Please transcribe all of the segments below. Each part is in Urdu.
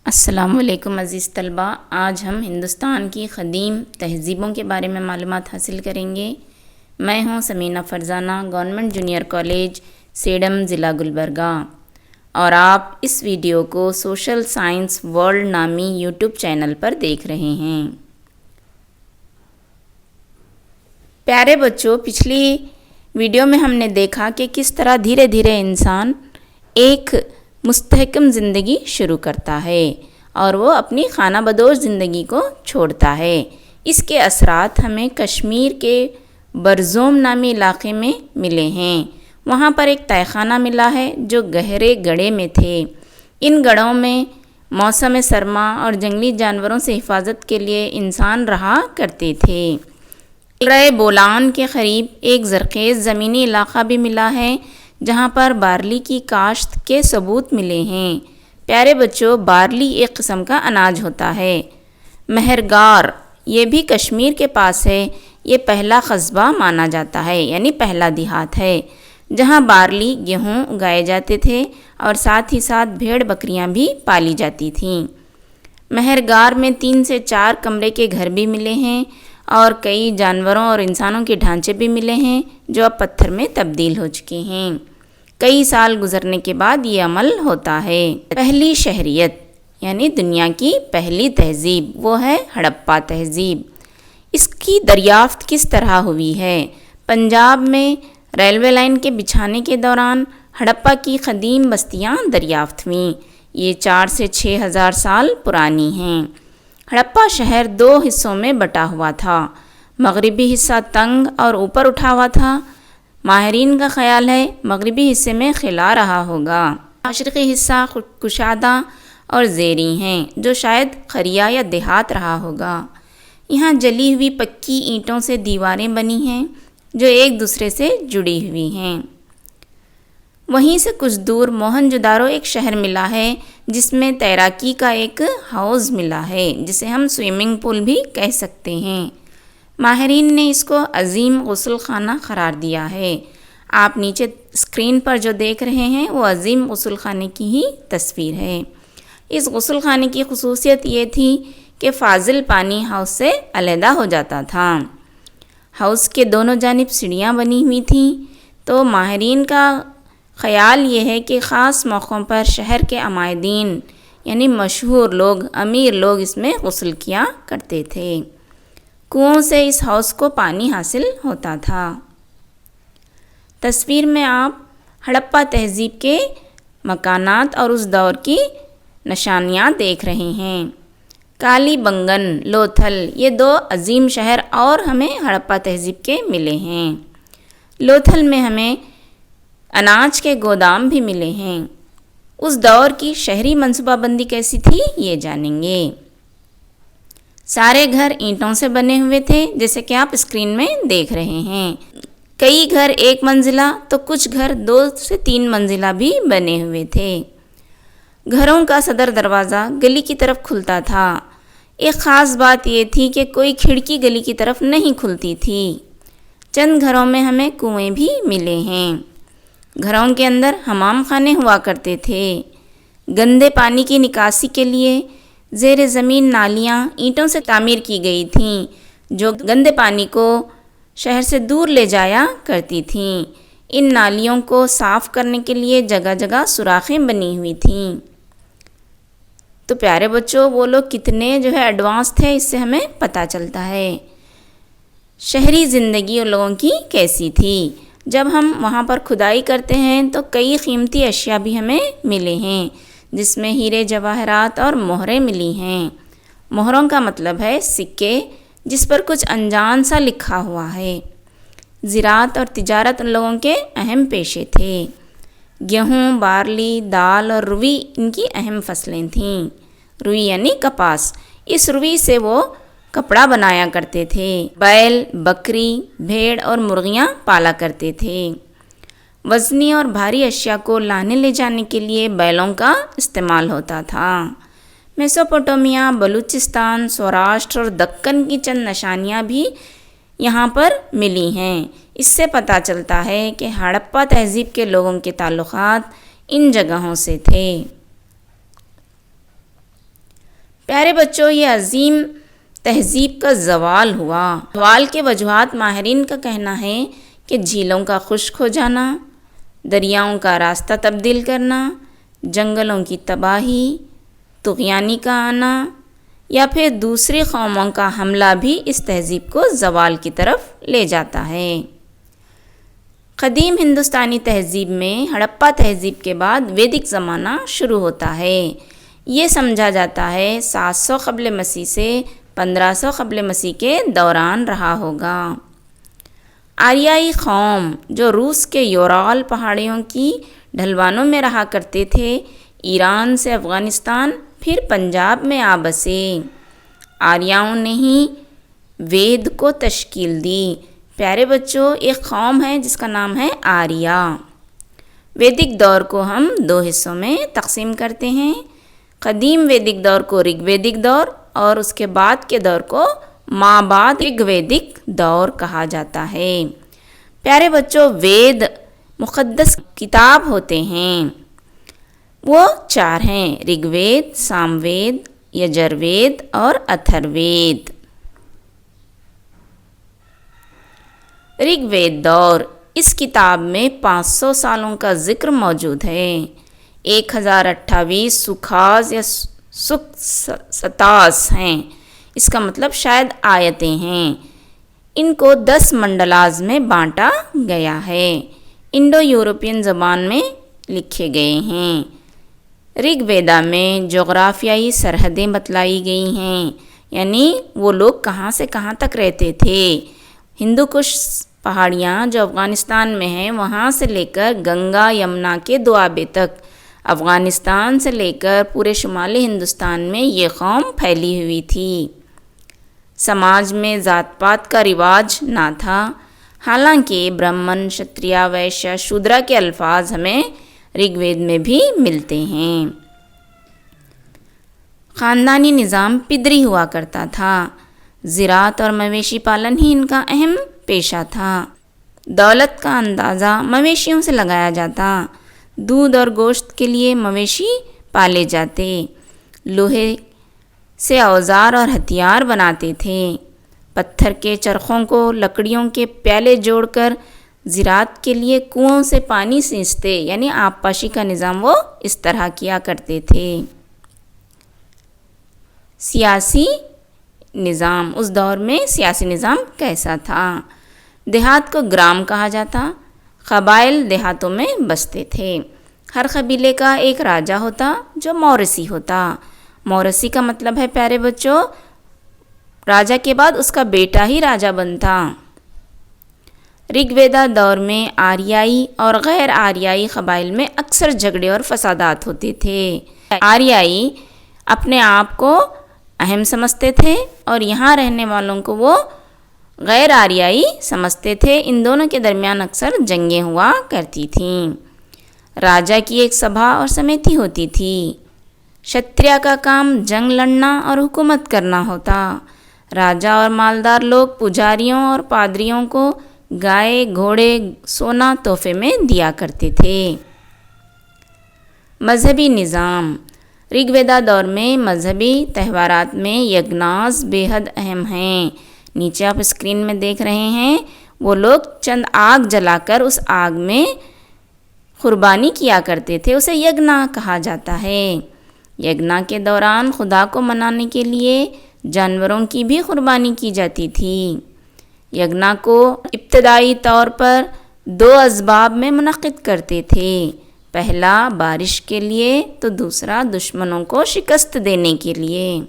السلام علیکم عزیز طلبہ، آج ہم ہندوستان کی قدیم تہذیبوں کے بارے میں معلومات حاصل کریں گے۔ میں ہوں Samina Farzana, government junior college Sedam, ضلع گلبرگہ، اور آپ اس ویڈیو کو سوشل سائنس ورلڈ نامی یوٹیوب چینل پر دیکھ رہے ہیں۔ پیارے بچوں، پچھلی ویڈیو میں ہم نے دیکھا کہ کس طرح دھیرے دھیرے انسان ایک مستحکم زندگی شروع کرتا ہے اور وہ اپنی خانہ بدوش زندگی کو چھوڑتا ہے۔ اس کے اثرات ہمیں کشمیر کے برزوم نامی علاقے میں ملے ہیں۔ وہاں پر ایک تہہ خانہ ملا ہے جو گہرے گڑھے میں تھے۔ ان گڑھوں میں موسم سرما اور جنگلی جانوروں سے حفاظت کے لیے انسان رہا کرتے تھے۔ قلعہ بولان کے قریب ایک زرخیز زمینی علاقہ بھی ملا ہے جہاں پر بارلی کی کاشت کے ثبوت ملے ہیں۔ پیارے بچوں، بارلی ایک قسم کا اناج ہوتا ہے۔ مہرگار یہ بھی کشمیر کے پاس ہے۔ یہ پہلا قصبہ مانا جاتا ہے، یعنی پہلا دیہات ہے جہاں بارلی، گیہوں اگائے جاتے تھے اور ساتھ ہی ساتھ بھیڑ بکریاں بھی پالی جاتی تھیں۔ مہرگار میں 3 سے 4 کمرے کے گھر بھی ملے ہیں اور کئی جانوروں اور انسانوں کے ڈھانچے بھی ملے ہیں جو اب پتھر میں تبدیل ہو چکے ہیں۔ کئی سال گزرنے کے بعد یہ عمل ہوتا ہے۔ پہلی شہریت یعنی دنیا کی پہلی تہذیب وہ ہے ہڑپا تہذیب۔ اس کی دریافت کس طرح ہوئی ہے؟ پنجاب میں ریلوے لائن کے بچھانے کے دوران ہڑپا کی قدیم بستیاں دریافت ہوئیں۔ یہ 4 سے 6 ہزار سال پرانی ہیں۔ ہڑپا شہر 2 حصوں میں بٹا ہوا تھا۔ مغربی حصہ تنگ اور اوپر اٹھا ہوا تھا۔ ماہرین کا خیال ہے مغربی حصے میں خلا رہا ہوگا۔ مشرقی حصہ کشادہ اور زیریں ہیں جو شاید قریہ یا دیہات رہا ہوگا۔ یہاں جلی ہوئی پکی اینٹوں سے دیواریں بنی ہیں جو ایک دوسرے سے جڑی ہوئی ہیں۔ وہیں سے کچھ دور موہن جودارو ایک شہر ملا ہے جس میں تیراکی کا ایک حوض ملا ہے جسے ہم سوئمنگ پول بھی کہہ سکتے ہیں۔ ماہرین نے اس کو عظیم غسل خانہ قرار دیا ہے۔ آپ نیچے اسکرین پر جو دیکھ رہے ہیں وہ عظیم غسل خانے کی ہی تصویر ہے۔ اس غسل خانے کی خصوصیت یہ تھی کہ فاضل پانی حوض سے علیحدہ ہو جاتا تھا۔ حوض کے دونوں جانب سیڑھیاں بنی ہوئی تھیں، تو ماہرین کا خیال یہ ہے کہ خاص موقعوں پر شہر کے عمائدین یعنی مشہور لوگ، امیر لوگ اس میں غسل کیا کرتے تھے۔ کنووں سے اس حوض کو پانی حاصل ہوتا تھا۔ تصویر میں آپ ہڑپا تہذیب کے مکانات اور اس دور کی نشانیاں دیکھ رہے ہیں۔ کالی بنگن، لوتھل، یہ 2 عظیم شہر اور ہمیں ہڑپا تہذیب کے ملے ہیں۔ لوتھل میں ہمیں اناج کے گودام بھی ملے ہیں۔ اس دور کی شہری منصوبہ بندی کیسی تھی یہ جانیں گے۔ سارے گھر اینٹوں سے بنے ہوئے تھے جیسے کہ آپ اسکرین میں دیکھ رہے ہیں۔ کئی گھر 1 منزلہ تو کچھ گھر 2 سے 3 منزلہ بھی بنے ہوئے تھے۔ گھروں کا صدر دروازہ گلی کی طرف کھلتا تھا۔ ایک خاص بات یہ تھی کہ کوئی کھڑکی گلی کی طرف نہیں کھلتی تھی۔ چند گھروں میں ہمیں کنویں بھی ملے ہیں۔ گھروں کے اندر حمام خانے ہوا کرتے تھے۔ گندے پانی کی نکاسی کے لیے زیر زمین نالیاں اینٹوں سے تعمیر کی گئی تھیں جو گندے پانی کو شہر سے دور لے جایا کرتی تھیں۔ ان نالیوں کو صاف کرنے کے لیے جگہ جگہ سوراخیں بنی ہوئی تھیں۔ تو پیارے بچوں، وہ لوگ کتنے ایڈوانس تھے اس سے ہمیں پتہ چلتا ہے۔ شہری زندگی ان لوگوں کی کیسی تھی؟ جب ہم وہاں پر کھدائی کرتے ہیں تو کئی قیمتی اشیاء بھی ہمیں ملے ہیں جس میں ہیرے جواہرات اور مہریں ملی ہیں۔ مہروں کا مطلب ہے سکے جس پر کچھ انجان سا لکھا ہوا ہے۔ زراعت اور تجارت ان لوگوں کے اہم پیشے تھے۔ گیہوں، بارلی، دال اور روئی ان کی اہم فصلیں تھیں۔ روئی یعنی کپاس۔ اس روئی سے وہ کپڑا بنایا کرتے تھے۔ بیل، بکری، بھیڑ اور مرغیاں پالا کرتے تھے۔ وزنی اور بھاری اشیاء کو لانے لے جانے کے لیے بیلوں کا استعمال ہوتا تھا۔ میسوپوٹیمیا، بلوچستان، سوراشٹر اور دکن کی چند نشانیاں بھی یہاں پر ملی ہیں۔ اس سے پتہ چلتا ہے کہ ہڑپا تہذیب کے لوگوں کے تعلقات ان جگہوں سے تھے۔ پیارے بچوں، یہ عظیم تہذیب کا زوال ہوا۔ زوال کے وجوہات ماہرین کا کہنا ہے کہ جھیلوں کا خشک ہو جانا، دریاؤں کا راستہ تبدیل کرنا، جنگلوں کی تباہی، طغیانی کا آنا یا پھر دوسری قوموں کا حملہ بھی اس تہذیب کو زوال کی طرف لے جاتا ہے۔ قدیم ہندوستانی تہذیب میں ہڑپا تہذیب کے بعد ویدک زمانہ شروع ہوتا ہے۔ یہ سمجھا جاتا ہے 700 قبل مسیح سے 1500 قبل مسیح کے دوران رہا ہوگا۔ آریائی قوم جو روس کے یورال پہاڑیوں کی ڈھلوانوں میں رہا کرتے تھے، ایران سے افغانستان پھر پنجاب میں آ بسے۔ آریاؤں نے ہی وید کو تشکیل دی۔ پیارے بچوں، ایک قوم ہے جس کا نام ہے آریہ۔ ویدک دور کو ہم 2 حصوں میں تقسیم کرتے ہیں۔ قدیم ویدک دور کو رگ ویدک دور اور اس کے بعد کے دور کو مابعد رگ ویدک دور کہا جاتا ہے۔ پیارے بچوں، وید مقدس کتاب ہوتے ہیں۔ وہ 4 ہیں: رگ وید، سام وید، یجر وید اور اتھر وید۔ رگ وید دور، اس کتاب میں 500 سالوں کا ذکر موجود ہے۔ 1028 سکھاز یا ستاس ہیں، اس کا مطلب شاید آیتیں ہیں۔ ان کو 10 منڈلاز میں بانٹا گیا ہے۔ انڈو یورپین زبان میں لکھے گئے ہیں۔ رگ ویدا میں جغرافیائی سرحدیں بتلائی گئی ہیں، یعنی وہ لوگ کہاں سے کہاں تک رہتے تھے۔ ہندو کش پہاڑیاں جو افغانستان میں ہیں، وہاں سے لے کر گنگا یمنا کے دوآبے تک، افغانستان سے لے کر پورے شمالی ہندوستان میں یہ قوم پھیلی ہوئی تھی۔ سماج میں ذات پات کا رواج نہ تھا، حالانکہ برہمن، شتریا، ویشیا، شودرا کے الفاظ ہمیں رگ وید میں بھی ملتے ہیں۔ خاندانی نظام پدری ہوا کرتا تھا۔ زراعت اور مویشی پالن ہی ان کا اہم پیشہ تھا۔ دولت کا اندازہ مویشیوں سے لگایا جاتا۔ دودھ اور گوشت کے لیے مویشی پالے جاتے۔ لوہے سے اوزار اور ہتھیار بناتے تھے۔ پتھر کے چرخوں کو لکڑیوں کے پیالے جوڑ کر زراعت کے لیے کنووں سے پانی سینچتے، یعنی آب پاشی کا نظام وہ اس طرح کیا کرتے تھے۔ سیاسی نظام، اس دور میں سیاسی نظام کیسا تھا؟ دیہات کو گرام کہا جاتا۔ قبائل دیہاتوں میں بستے تھے۔ ہر قبیلے کا ایک راجا ہوتا جو موریثی ہوتا۔ موریثی کا مطلب ہے پیارے بچوں، راجا کے بعد اس کا بیٹا ہی راجا بنتا۔ رگ ویدا دور میں آریائی اور غیر آریائی قبائل میں اکثر جھگڑے اور فسادات ہوتے تھے۔ آریائی اپنے آپ کو اہم سمجھتے تھے اور یہاں رہنے والوں کو وہ غیر آریائی سمجھتے تھے۔ ان دونوں کے درمیان اکثر جنگیں ہوا کرتی تھیں۔ راجا کی ایک سبھا اور سمیتی ہوتی تھی۔ شتریا کا کام جنگ لڑنا اور حکومت کرنا ہوتا۔ راجا اور مالدار لوگ پجاریوں اور پادریوں کو گائے، گھوڑے، سونا تحفے میں دیا کرتے تھے۔ مذہبی نظام، رگ ویدا دور میں مذہبی تہوارات میں یگناز بے حد اہم ہیں۔ نیچے آپ اسکرین میں دیکھ رہے ہیں، وہ لوگ چند آگ جلا کر اس آگ میں قربانی کیا کرتے تھے، اسے یگنا کہا جاتا ہے۔ یگنا کے دوران خدا کو منانے کے لیے جانوروں کی بھی قربانی کی جاتی تھی۔ یگنا کو ابتدائی طور پر 2 اسباب میں منعقد کرتے تھے، پہلا بارش کے لیے تو دوسرا دشمنوں کو شکست دینے کے لیے۔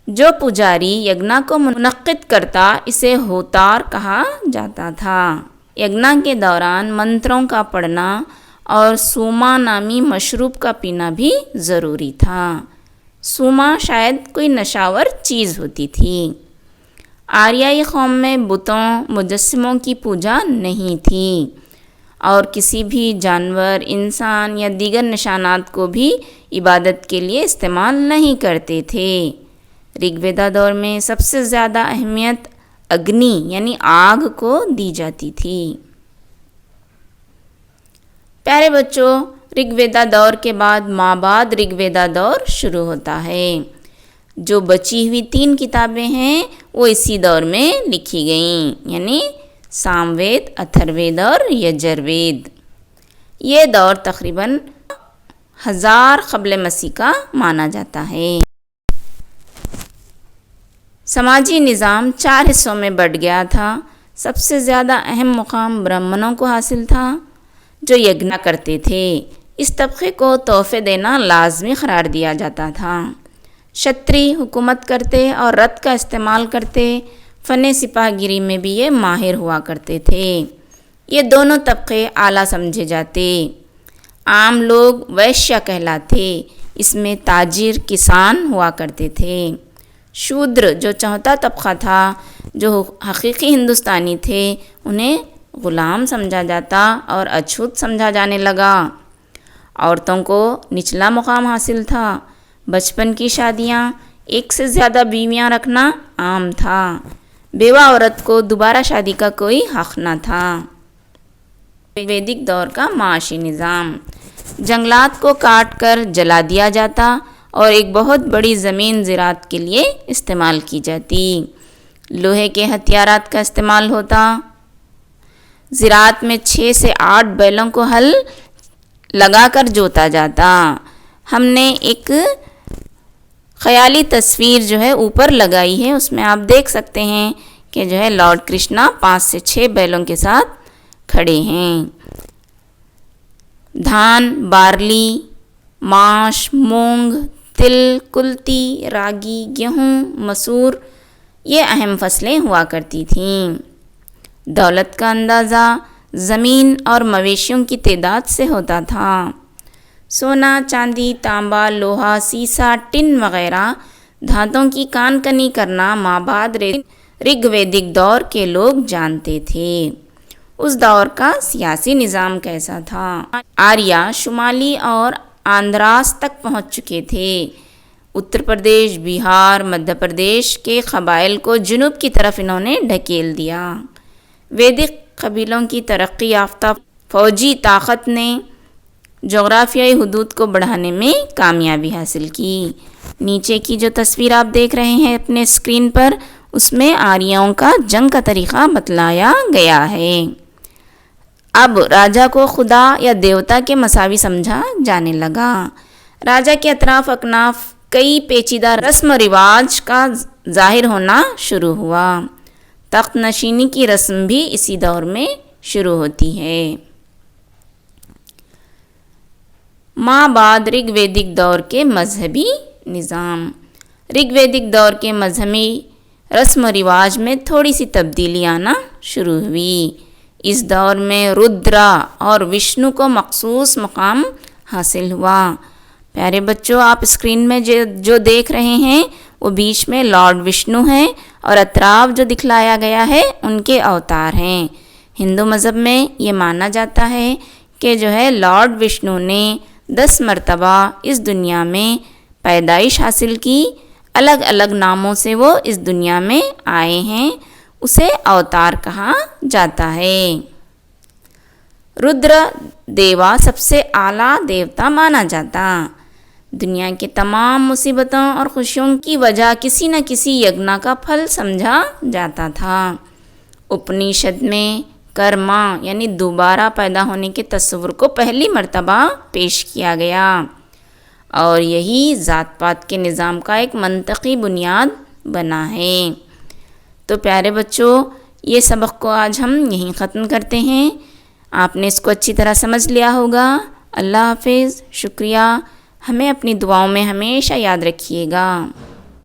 جو پجاری یگنا کو منعقد کرتا اسے ہوتار کہا جاتا تھا۔ یگنا کے دوران منتروں کا پڑھنا اور سوما نامی مشروب کا پینا بھی ضروری تھا۔ سوما شاید کوئی نشاور چیز ہوتی تھی۔ آریائی قوم میں بتوں، مجسموں کی پوجا نہیں تھی اور کسی بھی جانور، انسان یا دیگر نشانات کو بھی عبادت کے لیے استعمال نہیں کرتے تھے۔ رگ ویدا دور میں سب سے زیادہ اہمیت اگنی یعنی آگ کو دی جاتی تھی۔ پیارے بچوں، رگ ویدا دور کے بعد مابعد رگ ویدا دور شروع ہوتا ہے۔ جو بچی ہوئی 3 کتابیں ہیں وہ اسی دور میں لکھی گئیں، یعنی سام وید، اتھر وید اور یجر وید۔ یہ دور تقریباً 1000 قبل مسیح کا مانا جاتا ہے۔ سماجی نظام 4 حصوں میں بٹ گیا تھا۔ سب سے زیادہ اہم مقام برہمنوں کو حاصل تھا جو یجنا کرتے تھے۔ اس طبقے کو تحفے دینا لازمی قرار دیا جاتا تھا۔ شتری حکومت کرتے اور رتھ کا استعمال کرتے، فن سپاہ گیری میں بھی یہ ماہر ہوا کرتے تھے۔ یہ دونوں طبقے اعلیٰ سمجھے جاتے۔ عام لوگ ویشیا کہلاتے، اس میں تاجر، کسان ہوا کرتے تھے۔ شودر جو چوتھا طبقہ تھا، جو حقیقی ہندوستانی تھے، انہیں غلام سمجھا جاتا اور اچھوت سمجھا جانے لگا۔ عورتوں کو نچلا مقام حاصل تھا۔ بچپن کی شادیاں، 1 سے زیادہ بیویاں رکھنا عام تھا۔ بیوہ عورت کو دوبارہ شادی کا کوئی حق نہ تھا۔ ویدک دور کا معاشی نظام، جنگلات کو کاٹ کر جلا دیا جاتا اور ایک بہت بڑی زمین زراعت کے لیے استعمال کی جاتی۔ لوہے کے ہتھیارات کا استعمال ہوتا۔ زراعت میں 6 سے 8 بیلوں کو ہل لگا کر جوتا جاتا۔ ہم نے ایک خیالی تصویر جو ہے اوپر لگائی ہے، اس میں آپ دیکھ سکتے ہیں کہ جو ہے لارڈ کرشنا 5 سے 6 بیلوں کے ساتھ کھڑے ہیں۔ دھان، بارلی، ماش، مونگ، تل، کلتی، راگی، گیہوں، مسور، یہ اہم فصلیں ہوا کرتی تھیں۔ دولت کا اندازہ زمین اور مویشیوں کی تعداد سے ہوتا تھا۔ سونا، چاندی، تانبا، لوہا، سیسا، ٹن وغیرہ دھاتوں کی کان کنی کرنا مابعد رگ ویدک دور کے لوگ جانتے تھے۔ اس دور کا سیاسی نظام کیسا تھا؟ آریا شمالی اور آندھراس تک پہنچ چکے تھے۔ اتر پردیش، بہار، مدھیہ پردیش کے قبائل کو جنوب کی طرف انہوں نے ڈھکیل دیا۔ ویدک قبیلوں کی ترقی یافتہ فوجی طاقت نے جغرافیائی حدود کو بڑھانے میں کامیابی حاصل کی۔ نیچے کی جو تصویر آپ دیکھ رہے ہیں اپنے اسکرین پر، اس میں آریاؤں کا جنگ کا طریقہ بتلایا گیا ہے۔ اب راجا کو خدا یا دیوتا کے مساوی سمجھا جانے لگا۔ راجا کے اطراف اکناف کئی پیچیدہ رسم و رواج کا ظاہر ہونا شروع ہوا۔ تخت نشینی کی رسم بھی اسی دور میں شروع ہوتی ہے۔ مابعد رگ ویدک دور کے مذہبی نظام، رگ ویدک دور کے مذہبی رسم و رواج میں تھوڑی سی تبدیلی آنا شروع ہوئی۔ اس دور میں رودرا اور وشنو کو مخصوص مقام حاصل ہوا۔ پیارے بچوں، آپ اسکرین میں جو دیکھ رہے ہیں وہ بیچ میں لارڈ وشنو ہیں اور اطراف جو دکھلایا گیا ہے ان کے اوتار ہیں۔ ہندو مذہب میں یہ مانا جاتا ہے کہ جو ہے لارڈ وشنو نے 10 مرتبہ اس دنیا میں پیدائش حاصل کی۔ الگ الگ ناموں سے وہ اس دنیا میں آئے ہیں، اسے اوتار کہا جاتا ہے۔ رودر دیوا سب سے اعلیٰ دیوتا مانا جاتا۔ دنیا کے تمام مصیبتوں اور خوشیوں کی وجہ کسی نہ کسی یجنا کا پھل سمجھا جاتا تھا۔ اپنیشد میں کرما یعنی دوبارہ پیدا ہونے کے تصور کو پہلی مرتبہ پیش کیا گیا، اور یہی ذات پات کے نظام کا ایک منطقی بنیاد بنا ہے۔ تو پیارے بچوں، یہ سبق کو آج ہم یہیں ختم کرتے ہیں۔ آپ نے اس کو اچھی طرح سمجھ لیا ہوگا۔ اللہ حافظ، شکریہ۔ ہمیں اپنی دعاؤں میں ہمیشہ یاد رکھیے گا۔